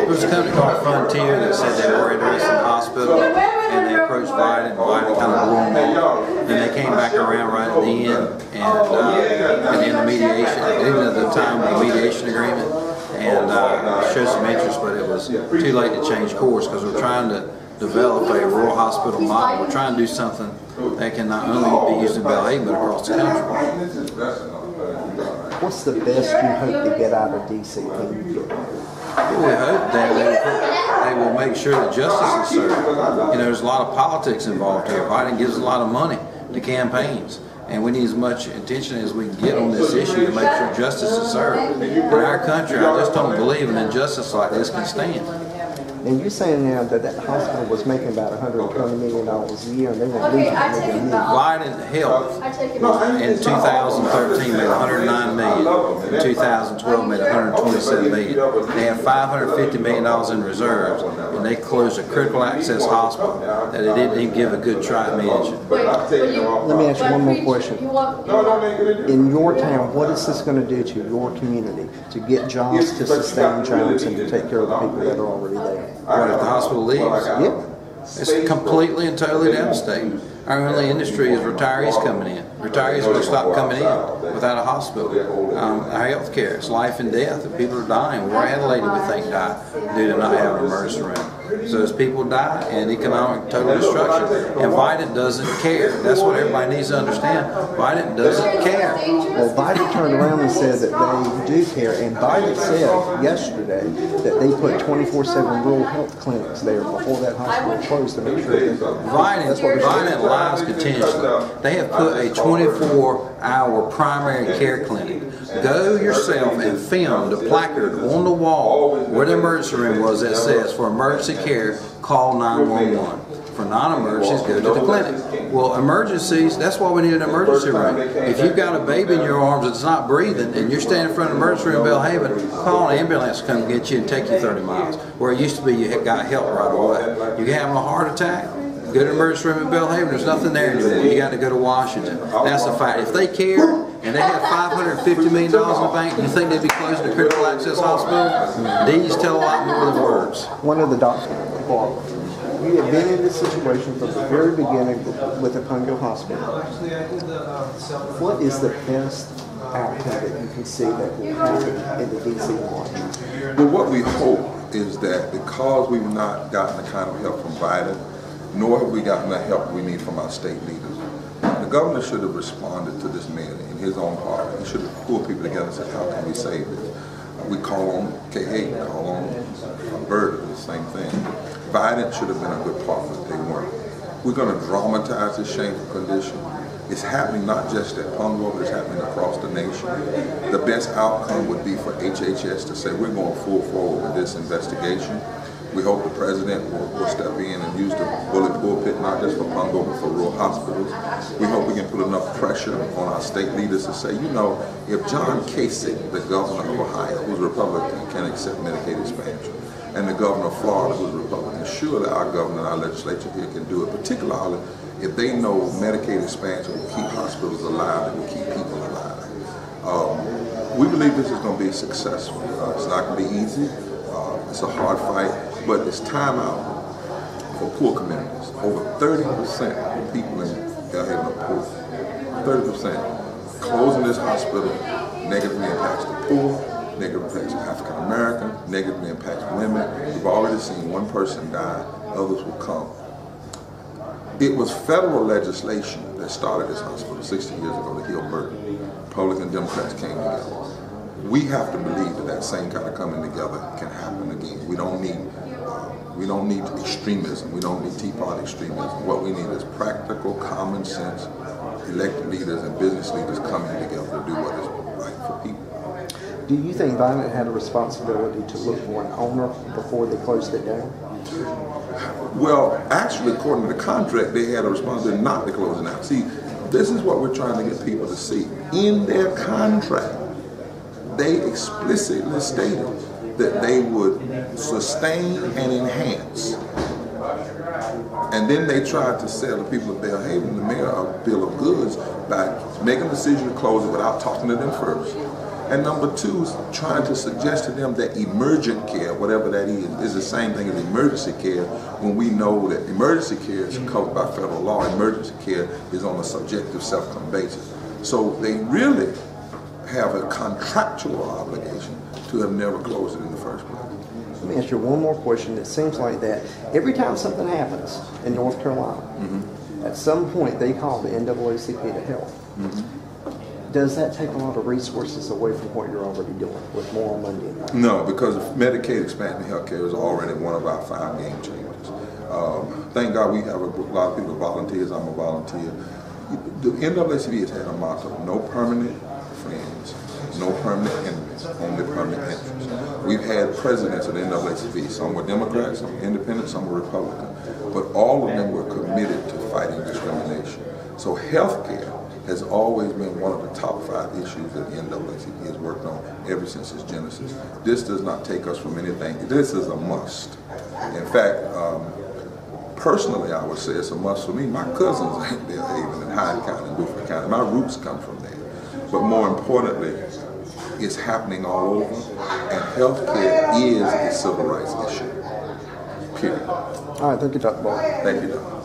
was a company called Frontier that said they were interested in the hospital, and they approached Biden, and Biden kind of blew them off. Then they came back around right at the end, and in the mediation, even at the time of the mediation agreement, and showed some interest, but it was too late to change course because we're trying to develop a rural hospital model. We're trying to do something that can not only be used in Belhaven but across the country. What's the best you hope to get out of D.C.? We hope that they will make sure that justice is served. You know, there's a lot of politics involved here. Biden gives a lot of money to campaigns, and we need as much attention as we can get on this issue to make sure justice is served. In our country, I just don't believe an injustice like this can stand. And you're saying now that that hospital was making about $120 million a year, and they were losing $1 million. Biden Health in 2013 made $109 million. In 2012 made $127 million. They have $550 million in reserves, and they closed a critical access hospital that they didn't even give a good try at managing. Let me ask you one more question. In your town, what is this going to do to your community to get jobs, to sustain jobs, and to take care of the people that are already there? What, if the hospital leaves? Yeah. It's completely and totally devastating. Our only industry is retirees coming in. Retirees will stop coming in without a hospital. Our health care, it's life and death. If people are dying, we already had a lady we think die due to not having an emergency room. So as people die, and economic total destruction, and Biden doesn't care. That's what everybody needs to understand. Biden doesn't care. Well, Biden turned around and said that they do care, and Biden said yesterday that they put 24/7 rural health clinics there before that hospital closed to make sure that Biden lies continuously. They have put a 24-hour primary care clinic. Go yourself and film the placard on the wall where the emergency room was that says, for emergency care, call 911. For non-emergencies, go to the clinic. Well, emergencies, that's why we need an emergency room. If you've got a baby in your arms that's not breathing and you're standing in front of an emergency room in Belhaven, call an ambulance to come get you and take you 30 miles. Where it used to be you got help right away. You're having a heart attack, go to the emergency room in Belhaven, there's nothing there anymore. You got to go to Washington. That's a fact. If they care and they have $550 million in the bank, do you think they'd be closing the critical access hospital? Deeds tell a lot more than words. One of the doctors, Barber, you have been in this situation from the very beginning with the Pungo Hospital. What is the best outcome that you can see that will happen in the D.C. market? Well, what we hope is that because we've not gotten the kind of help from Biden, nor have we gotten the help we need from our state leaders, the governor should have responded to this man in his own heart. He should have pulled people together and said, how can we save this? We call on K8, call on Barber, the same thing. Biden should have been a good partner, they weren't. We're going to dramatize this shameful condition. It's happening not just at Pungo, but it's happening across the nation. The best outcome would be for HHS to say we're going full forward with this investigation. We hope the president will step in and use the bullet pulpit, not just for Pungo, but for rural hospitals. We hope we can put enough pressure on our state leaders to say, you know, if John Kasich, the governor of Ohio, who's Republican, can accept Medicaid expansion, and the governor of Florida, who's Republican, surely our governor and our legislature here can do it, particularly if they know Medicaid expansion will keep hospitals alive, it will keep people alive. We believe this is going to be successful. It's not going to be easy. It's a hard fight, but it's time out for poor communities. Over 30% of people in Belhaven are poor. 30%. Closing this hospital negatively impacts the poor, negatively impacts African American, negatively impacts women. We've already seen one person die, others will come. It was federal legislation that started this hospital 60 years ago to heal Burton. Republicans and Democrats came together. We have to believe that that same kind of coming together can happen again. We don't need extremism. We don't need Tea Party extremism. What we need is practical, common sense, elected leaders and business leaders coming together to do what is right for people. Do you think Biden had a responsibility to look for an owner before they closed it down? Well, actually, according to the contract, they had a responsibility not to close it down. See, this is what we're trying to get people to see. In their contract, they explicitly stated that they would sustain and enhance. And then they tried to sell the people of Belhaven, the mayor, a bill of goods by making a decision to close it without talking to them first. And number two, trying to suggest to them that emergent care, whatever that is the same thing as emergency care, when we know that emergency care is covered by federal law. Emergency care is on a subjective, self-claimed basis. So they really have a contractual obligation to have never closed it in the first place. Let me ask you one more question. It seems like that every time something happens in North Carolina, at some point they call the NAACP to help. Does that take a lot of resources away from what you're already doing with more money? No, because Medicaid expanding healthcare is already one of our 5 game changers. Thank God we have a lot of people, volunteers. I'm a volunteer. The NAACP has had a motto: no permanent friends, no permanent enemies, only permanent interests. We've had presidents of the NAACP. Some were Democrats, some were independent, some were Republican. But all of them were committed to fighting discrimination. So healthcare has always been one of the top 5 issues that the NAACP has worked on ever since its genesis. This does not take us from anything. This is a must. In fact, personally, I would say it's a must for me. My cousins are in Belhaven and Hyde County and Beaufort County. My roots come from there. But more importantly, it's happening all over, and healthcare is a civil rights issue. Period. All right, thank you, Dr. Barber. Thank you, Dr.